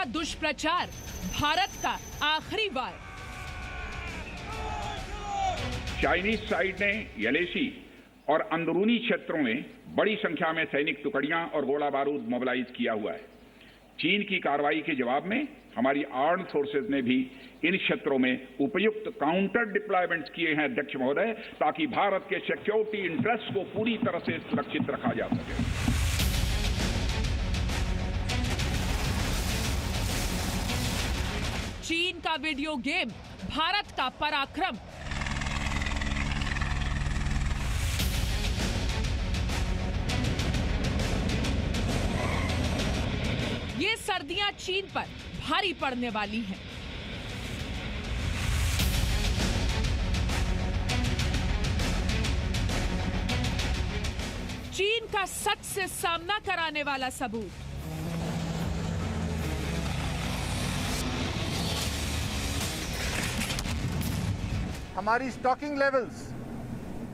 दुष्प्रचार, भारत का आखिरी वार। चाइनीज साइड ने एलएसी और अंदरूनी क्षेत्रों में बड़ी संख्या में सैनिक टुकड़ियां और गोला बारूद मोबिलाइज किया हुआ है। चीन की कार्रवाई के जवाब में हमारी आर्म्ड फोर्सेज ने भी इन क्षेत्रों में उपयुक्त काउंटर डिप्लॉयमेंट्स किए हैं अध्यक्ष महोदय, ताकि भारत के सिक्योरिटी इंटरेस्ट को पूरी तरह से सुरक्षित रखा जा सके। चीन का वीडियो गेम, भारत का पराक्रम। ये सर्दियां चीन पर भारी पड़ने वाली हैं। चीन का सच से सामना कराने वाला सबूत। हमारी स्टॉकिंग लेवल्स,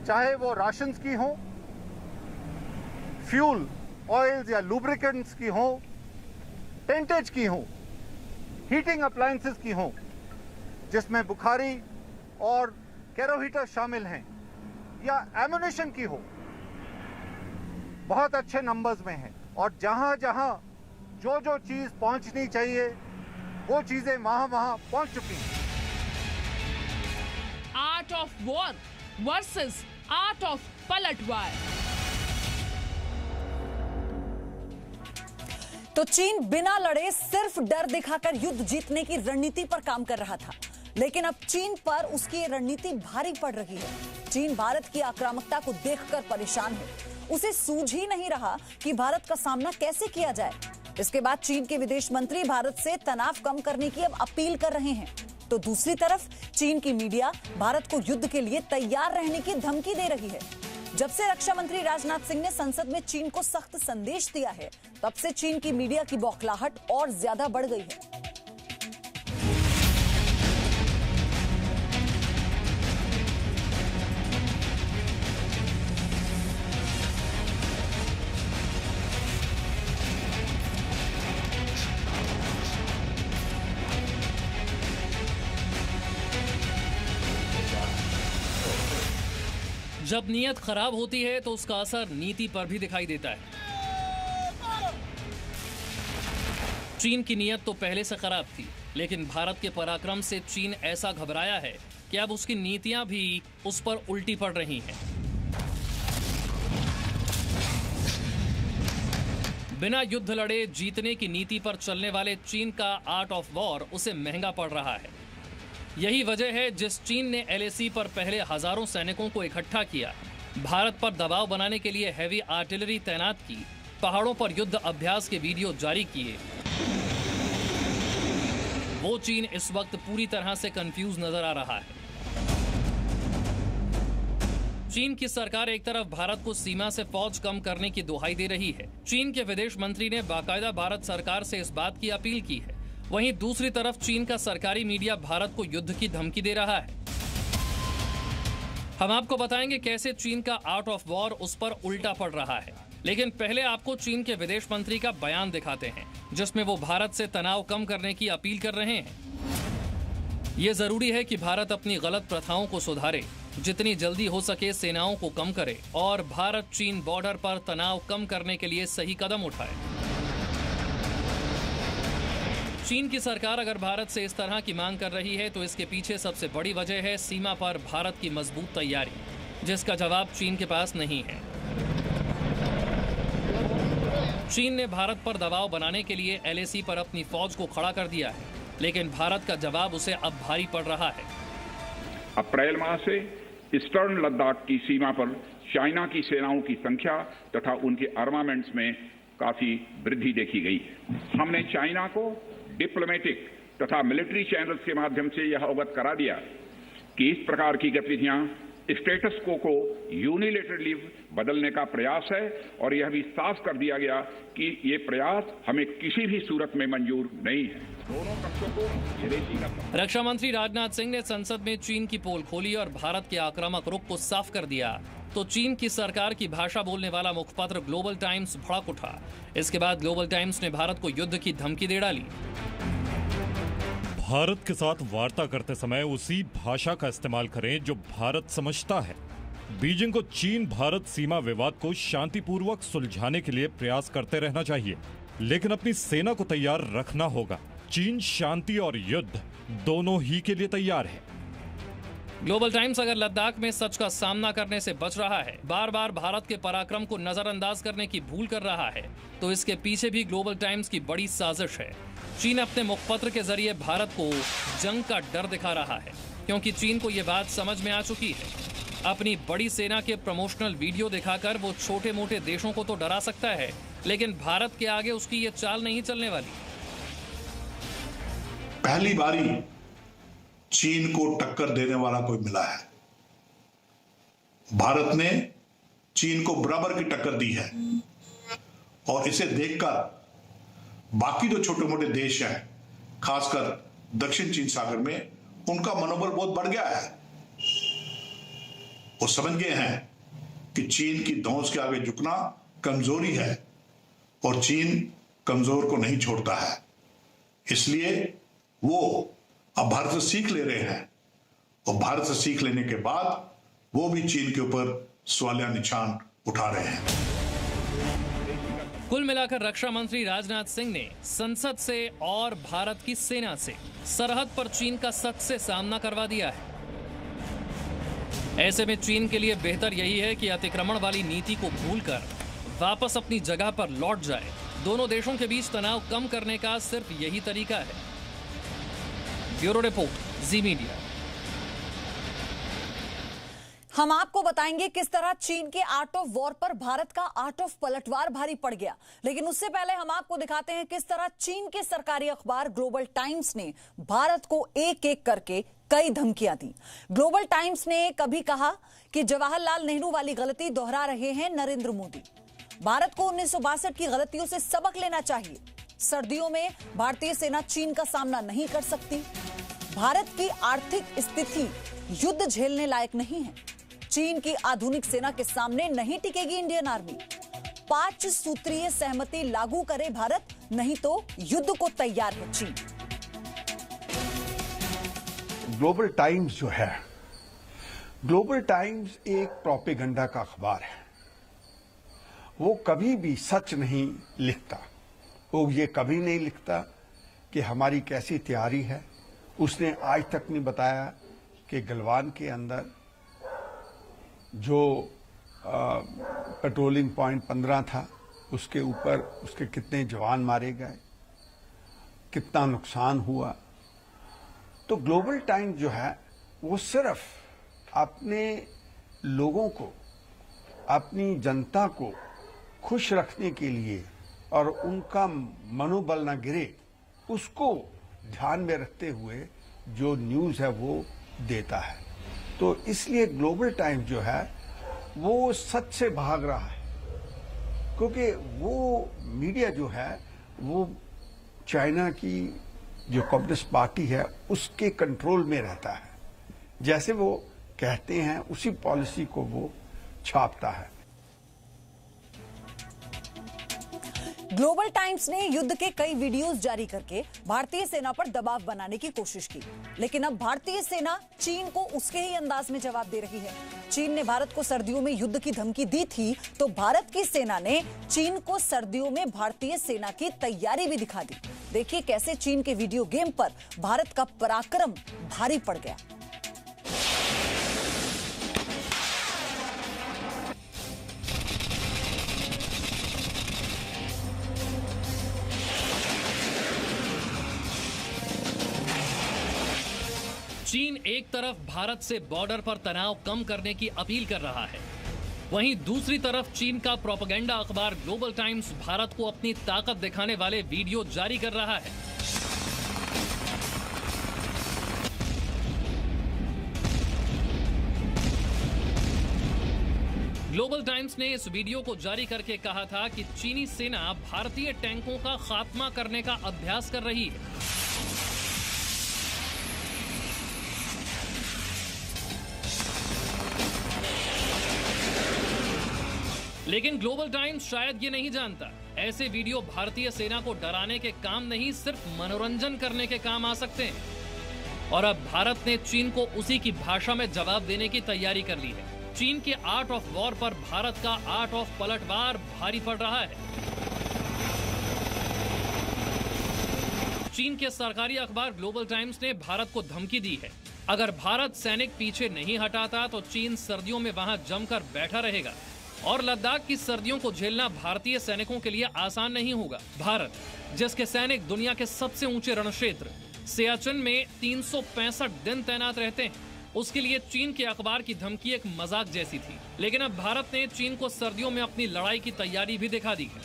चाहे वो राशंस की हो, फ्यूल, ऑयल्स या लुब्रिकेंट्स की हो, टेंटेज की हो, हीटिंग अप्लायंसेस की हो, जिसमें बुखारी और कैरो हीटर शामिल हैं, या एमुनेशन की हो, बहुत अच्छे नंबर्स में हैं। और जहां जहां जो जो चीज पहुंचनी चाहिए वो चीजें वहां वहां पहुंच चुकी हैं। Art of war versus art of पलटवार। तो चीन बिना लड़े सिर्फ डर दिखाकर युद्ध जीतने की रणनीति पर काम कर रहा था, लेकिन अब चीन पर उसकी ये रणनीति भारी पड़ रही है। चीन भारत की आक्रामकता को देखकर परेशान है। उसे सूझ ही नहीं रहा कि भारत का सामना कैसे किया जाए। इसके बाद चीन के विदेश मंत्री भारत से तनाव कम करने की अब अपील कर रहे हैं, तो दूसरी तरफ चीन की मीडिया भारत को युद्ध के लिए तैयार रहने की धमकी दे रही है। जब से रक्षा मंत्री राजनाथ सिंह ने संसद में चीन को सख्त संदेश दिया है, तब से चीन की मीडिया की बौखलाहट और ज्यादा बढ़ गई है। जब नीयत खराब होती है तो उसका असर नीति पर भी दिखाई देता है। चीन की नीयत तो पहले से खराब थी, लेकिन भारत के पराक्रम से चीन ऐसा घबराया है कि अब उसकी नीतियां भी उस पर उल्टी पड़ रही हैं। बिना युद्ध लड़े जीतने की नीति पर चलने वाले चीन का आर्ट ऑफ वॉर उसे महंगा पड़ रहा है। यही वजह है जिस चीन ने एलएसी पर पहले हजारों सैनिकों को इकट्ठा किया, भारत पर दबाव बनाने के लिए हैवी आर्टिलरी तैनात की, पहाड़ों पर युद्ध अभ्यास के वीडियो जारी किए। वो चीन इस वक्त पूरी तरह से कंफ्यूज नजर आ रहा है। चीन की सरकार एक तरफ भारत को सीमा से फौज कम करने की दुहाई दे रही है। चीन के विदेश मंत्री ने बाकायदा भारत सरकार से इस बात की अपील की है। वहीं दूसरी तरफ चीन का सरकारी मीडिया भारत को युद्ध की धमकी दे रहा है। हम आपको बताएंगे कैसे चीन का आर्ट ऑफ वॉर उस पर उल्टा पड़ रहा है, लेकिन पहले आपको चीन के विदेश मंत्री का बयान दिखाते हैं, जिसमें वो भारत से तनाव कम करने की अपील कर रहे हैं। ये जरूरी है कि भारत अपनी गलत प्रथाओं को सुधारे, जितनी जल्दी हो सके सेनाओं को कम करे और भारत चीन बॉर्डर पर तनाव कम करने के लिए सही कदम उठाए। चीन की सरकार अगर भारत से इस तरह की मांग कर रही है तो इसके पीछे सबसे बड़ी वजह है सीमा पर भारत की मजबूत तैयारी, जिसका जवाब चीन के पास नहीं है। चीन ने भारत पर दबाव बनाने के लिए एलएसी पर अपनी फौज को खड़ा कर दिया है, लेकिन भारत का जवाब उसे अब भारी पड़ रहा है। अप्रैल माह से ईस्टर्न लद्दाख की सीमा पर चाइना की सेनाओं की संख्या तथा उनके आर्मामेंट्स में काफी वृद्धि देखी गई। हमने चाइना को डिप्लोमेटिक तथा मिलिट्री चैनल्स के माध्यम से यह अवगत करा दिया कि इस प्रकार की गतिविधियां स्टेटस को यूनिलेटरली बदलने का प्रयास है, और यह भी साफ कर दिया गया कि ये प्रयास हमें किसी भी सूरत में मंजूर नहीं है। दोनों पक्षों को रक्षा मंत्री राजनाथ सिंह ने संसद में चीन की पोल खोली और भारत के आक्रामक रुख को साफ कर दिया। तो चीन की सरकार की भाषा बोलने वाला मुखपत्र ग्लोबल टाइम्स भड़क उठा। इसके बाद ग्लोबल टाइम्स ने भारत को युद्ध की धमकी दे डाली। भारत के साथ वार्ता करते समय उसी भाषा का इस्तेमाल करें जो भारत समझता है। बीजिंग को चीन भारत सीमा विवाद को शांतिपूर्वक सुलझाने के लिए प्रयास करते रहना चाहिए, लेकिन अपनी सेना को तैयार रखना होगा। चीन शांति और युद्ध दोनों ही के लिए तैयार है। ग्लोबल टाइम्स अगर लद्दाख में सच का सामना करने से बच रहा है, बार बार भारत के पराक्रम को नजरअंदाज करने की भूल कर रहा है, तो इसके पीछे भी ग्लोबल टाइम्स की बड़ी साजिश है। चीन अपने मुखपत्र के जरिए भारत को जंग का डर दिखा रहा है, क्योंकि चीन को यह बात समझ में आ चुकी है। अपनी बड़ी सेना के प्रमोशनल वीडियो दिखाकर वो छोटे मोटे देशों को तो डरा सकता है, लेकिन भारत के आगे उसकी ये चाल नहीं चलने वाली। पहली बारी चीन को टक्कर देने वाला कोई मिला है। भारत ने चीन को बराबर की टक्कर दी है और इसे देखकर बाकी जो छोटे मोटे देश हैं, खासकर दक्षिण चीन सागर में, उनका मनोबल बहुत बढ़ गया है। वो समझ गए हैं कि चीन की धौंस के आगे झुकना कमजोरी है और चीन कमजोर को नहीं छोड़ता है। इसलिए वो अब भारत से सीख ले रहे हैं और भारत से सीख लेने के बाद वो भी चीन के ऊपर सवालिया निशान उठा रहे हैं। कुल मिलाकर रक्षा मंत्री राजनाथ सिंह ने संसद से और भारत की सेना से सरहद पर चीन का सच से सामना करवा दिया है। ऐसे में चीन के लिए बेहतर यही है कि अतिक्रमण वाली नीति को भूलकर वापस अपनी जगह पर लौट जाए। दोनों देशों के बीच तनाव कम करने का सिर्फ यही तरीका है। ब्यूरो रिपोर्ट, जी मीडिया। हम आपको बताएंगे किस तरह चीन के आर्ट ऑफ वॉर पर भारत का आर्ट ऑफ पलटवार भारी पड़ गया, लेकिन उससे पहले हम आपको दिखाते हैं किस तरह चीन के सरकारी अखबार ग्लोबल टाइम्स ने भारत को एक एक करके कई धमकियां दी। ग्लोबल टाइम्स ने कभी कहा कि जवाहरलाल नेहरू वाली गलती दोहरा रहे हैं नरेंद्र मोदी। भारत को 1962 की गलतियों से सबक लेना चाहिए। सर्दियों में भारतीय सेना चीन का सामना नहीं कर सकती। भारत की आर्थिक स्थिति युद्ध झेलने लायक नहीं है। चीन की आधुनिक सेना के सामने नहीं टिकेगी इंडियन आर्मी। 5 सूत्रीय सहमति लागू करे भारत, नहीं तो युद्ध को तैयार है चीन। ग्लोबल टाइम्स जो है, ग्लोबल टाइम्स एक प्रोपेगेंडा का अखबार है। वो कभी भी सच नहीं लिखता। वो ये कभी नहीं लिखता कि हमारी कैसी तैयारी है। उसने आज तक नहीं बताया कि गलवान के अंदर जो पेट्रोलिंग पॉइंट 15 था, उसके ऊपर उसके कितने जवान मारे गए, कितना नुकसान हुआ। तो ग्लोबल टाइम्स जो है वो सिर्फ अपने लोगों को, अपनी जनता को खुश रखने के लिए और उनका मनोबल न गिरे, उसको ध्यान में रखते हुए जो न्यूज़ है वो देता है। तो इसलिए ग्लोबल टाइम्स जो है वो सच से भाग रहा है, क्योंकि वो मीडिया जो है वो चाइना की जो कम्युनिस्ट पार्टी है उसके कंट्रोल में रहता है। जैसे वो कहते हैं उसी पॉलिसी को वो छापता है। ग्लोबल टाइम्स ने युद्ध के कई वीडियोस जारी करके भारतीय सेना पर दबाव बनाने की कोशिश की, लेकिन अब भारतीय सेना चीन को उसके ही अंदाज में जवाब दे रही है। चीन ने भारत को सर्दियों में युद्ध की धमकी दी थी, तो भारत की सेना ने चीन को सर्दियों में भारतीय सेना की तैयारी भी दिखा दी। देखिए कैसे चीन के वीडियो गेम पर भारत का पराक्रम भारी पड़ गया। चीन एक तरफ भारत से बॉर्डर पर तनाव कम करने की अपील कर रहा है, वहीं दूसरी तरफ चीन का प्रोपेगेंडा अखबार ग्लोबल टाइम्स भारत को अपनी ताकत दिखाने वाले वीडियो जारी कर रहा है। ग्लोबल टाइम्स ने इस वीडियो को जारी करके कहा था कि चीनी सेना भारतीय टैंकों का खात्मा करने का अभ्यास कर रही है। लेकिन ग्लोबल टाइम्स शायद ये नहीं जानता, ऐसे वीडियो भारतीय सेना को डराने के काम नहीं, सिर्फ मनोरंजन करने के काम आ सकते हैं। और अब भारत ने चीन को उसी की भाषा में जवाब देने की तैयारी कर ली है। चीन के आर्ट ऑफ वॉर पर भारत का आर्ट ऑफ पलटवार भारी पड़ रहा है। चीन के सरकारी अखबार ग्लोबल टाइम्स ने भारत को धमकी दी है, अगर भारत सैनिक पीछे नहीं हटाता तो चीन सर्दियों में वहां जमकर बैठा रहेगा और लद्दाख की सर्दियों को झेलना भारतीय सैनिकों के लिए आसान नहीं होगा। भारत, जिसके सैनिक दुनिया के सबसे ऊंचे रणक्षेत्र सियाचिन में 365 दिन तैनात रहते हैं, उसके लिए चीन के अखबार की धमकी एक मजाक जैसी थी। लेकिन अब भारत ने चीन को सर्दियों में अपनी लड़ाई की तैयारी भी दिखा दी है।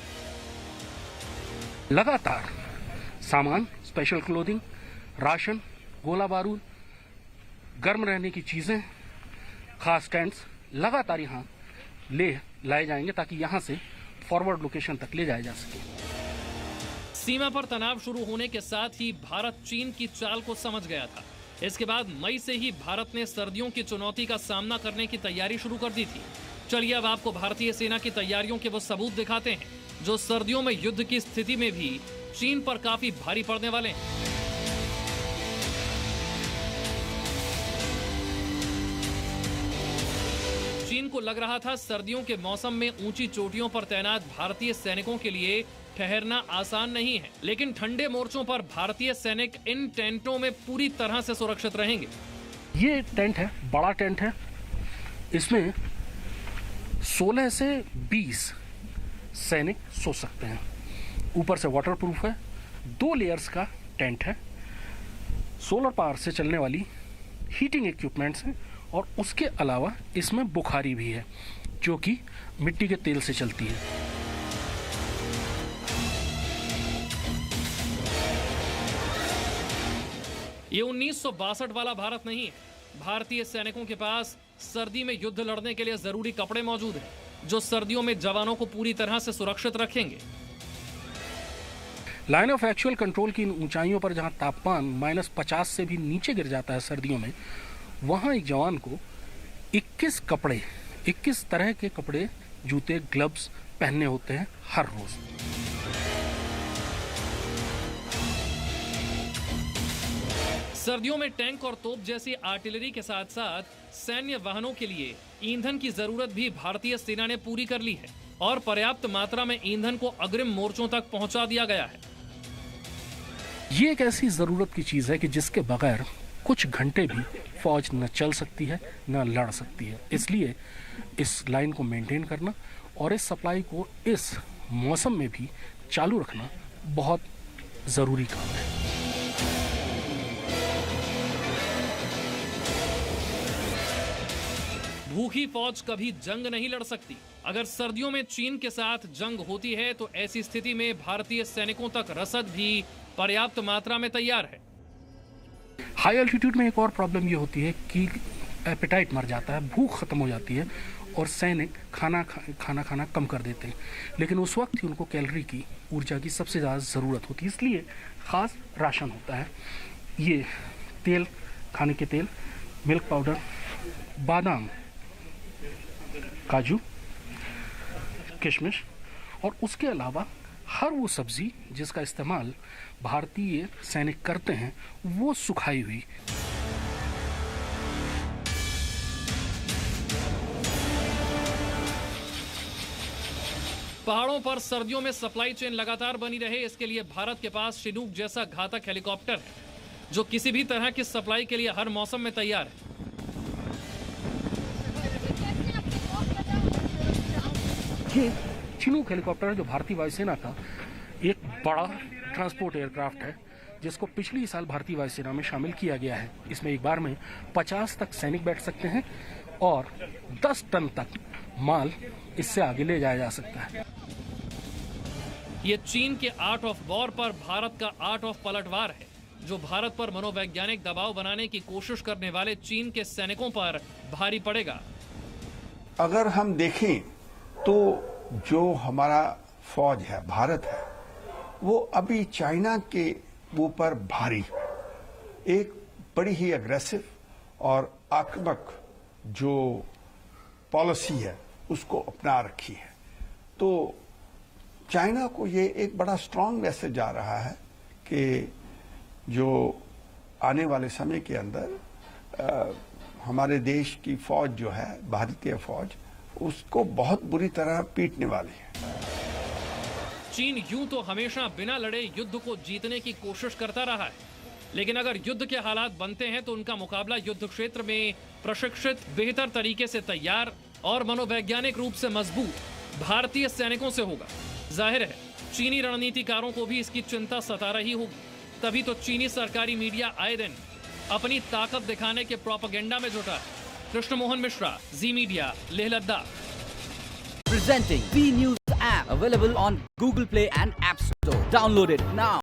लगातार सामान, स्पेशल क्लोथिंग, राशन, गोला बारूद, गर्म रहने की चीजें, खास टेंट्स लगातार यहाँ लाए जाएंगे ताकि यहाँ से फॉरवर्ड लोकेशन तक ले जाया जा सके। सीमा पर तनाव शुरू होने के साथ ही भारत चीन की चाल को समझ गया था। इसके बाद मई से ही भारत ने सर्दियों की चुनौती का सामना करने की तैयारी शुरू कर दी थी। चलिए अब आपको भारतीय सेना की तैयारियों के वो सबूत दिखाते हैं जो सर्दियों में युद्ध की स्थिति में भी चीन पर काफी भारी पड़ने वाले हैं। चीन को लग रहा था सर्दियों के मौसम में ऊंची चोटियों पर तैनात भारतीय सैनिकों के लिए ठहरना आसान नहीं है, लेकिन ठंडे मोर्चों पर भारतीय सैनिक इन टेंटों में पूरी तरह से सुरक्षित रहेंगे। ये टेंट है, बड़ा टेंट है, इसमें 16 से 20 सैनिक सो सकते हैं। ऊपर से वाटरप्रूफ है, 2 लेयर्स का टेंट है, सोलर पावर से चलने वाली हीटिंग इक्विपमेंट्स हैं और उसके अलावा इसमें बुखारी भी है जो कि मिट्टी के तेल से चलती है। ये 1962 वाला भारत नहीं है। भारतीय सैनिकों के पास सर्दी में युद्ध लड़ने के लिए जरूरी कपड़े मौजूद हैं जो सर्दियों में जवानों को पूरी तरह से सुरक्षित रखेंगे। लाइन ऑफ एक्चुअल कंट्रोल की इन ऊंचाइयों पर जहां तापमान -50 से भी नीचे गिर जाता है सर्दियों में, वहां एक जवान को 21 तरह के कपड़े, जूते, ग्लव्स पहनने होते हैं हर रोज। सर्दियों में टैंक और तोप जैसी आर्टिलरी के साथ साथ सैन्य वाहनों के लिए ईंधन की जरूरत भी भारतीय सेना ने पूरी कर ली है और पर्याप्त मात्रा में ईंधन को अग्रिम मोर्चों तक पहुंचा दिया गया है। ये एक ऐसी जरूरत की चीज है कि जिसके बगैर कुछ घंटे भी फौज न चल सकती है न लड़ सकती है। इसलिए इस लाइन को मेंटेन करना और इस सप्लाई को इस मौसम में भी चालू रखना बहुत जरूरी काम है। भूखी फौज कभी जंग नहीं लड़ सकती। अगर सर्दियों में चीन के साथ जंग होती है तो ऐसी स्थिति में भारतीय सैनिकों तक रसद भी पर्याप्त मात्रा में तैयार है। हाई एल्टीट्यूड में एक और प्रॉब्लम ये होती है कि एपेटाइट मर जाता है, भूख खत्म हो जाती है और सैनिक खाना खाना कम कर देते हैं। लेकिन उस वक्त ही उनको कैलोरी की, ऊर्जा की सबसे ज़्यादा ज़रूरत होती है, इसलिए ख़ास राशन होता है। ये तेल, खाने के तेल, मिल्क पाउडर, बादाम, काजू, किशमिश और उसके अलावा हर वो सब्जी जिसका इस्तेमाल भारतीय सैनिक करते हैं वो सुखाई हुई। पहाड़ों पर सर्दियों में सप्लाई चेन लगातार बनी रहे, इसके लिए भारत के पास चिनूक जैसा घातक हेलीकॉप्टर है जो किसी भी तरह की सप्लाई के लिए हर मौसम में तैयार है। ये चिनूक हेलीकॉप्टर जो भारतीय वायुसेना का एक बड़ा ट्रांसपोर्ट एयरक्राफ्ट है जिसको पिछले साल भारतीय वायुसेना में शामिल किया गया है। इसमें एक बार में 50 तक सैनिक बैठ सकते हैं और 10 टन तक माल इससे आगे ले जाया जा सकता है। ये चीन के आर्ट ऑफ वॉर पर भारत का आर्ट ऑफ पलटवार है जो भारत पर मनोवैज्ञानिक दबाव बनाने की कोशिश करने वाले चीन के सैनिकों पर भारी पड़ेगा। अगर हम देखें तो जो हमारा फौज है, भारत है, वो अभी चाइना के ऊपर भारी, एक बड़ी ही एग्रेसिव और आक्रामक जो पॉलिसी है उसको अपना रखी है। तो चाइना को ये एक बड़ा स्ट्रांग मैसेज जा रहा है कि जो आने वाले समय के अंदर हमारे देश की फौज जो है, भारतीय फौज, उसको बहुत बुरी तरह पीटने वाली है। चीन यूं तो हमेशा बिना लड़े युद्ध को जीतने की कोशिश करता रहा है, लेकिन अगर युद्ध के हालात बनते हैं तो उनका मुकाबला युद्ध क्षेत्र में प्रशिक्षित, बेहतर तरीके से तैयार और मनोवैज्ञानिक रूप से मजबूत भारतीय सैनिकों से होगा। जाहिर है चीनी रणनीतिकारों को भी इसकी चिंता सता रही होगी, तभी तो चीनी सरकारी मीडिया आए दिन अपनी ताकत दिखाने के प्रोपेगेंडा में जुटा है। Krishna Mohan Mishra, Zee Media, Leh Ladakh. Presenting B News app available on Google Play and App Store. Download it now.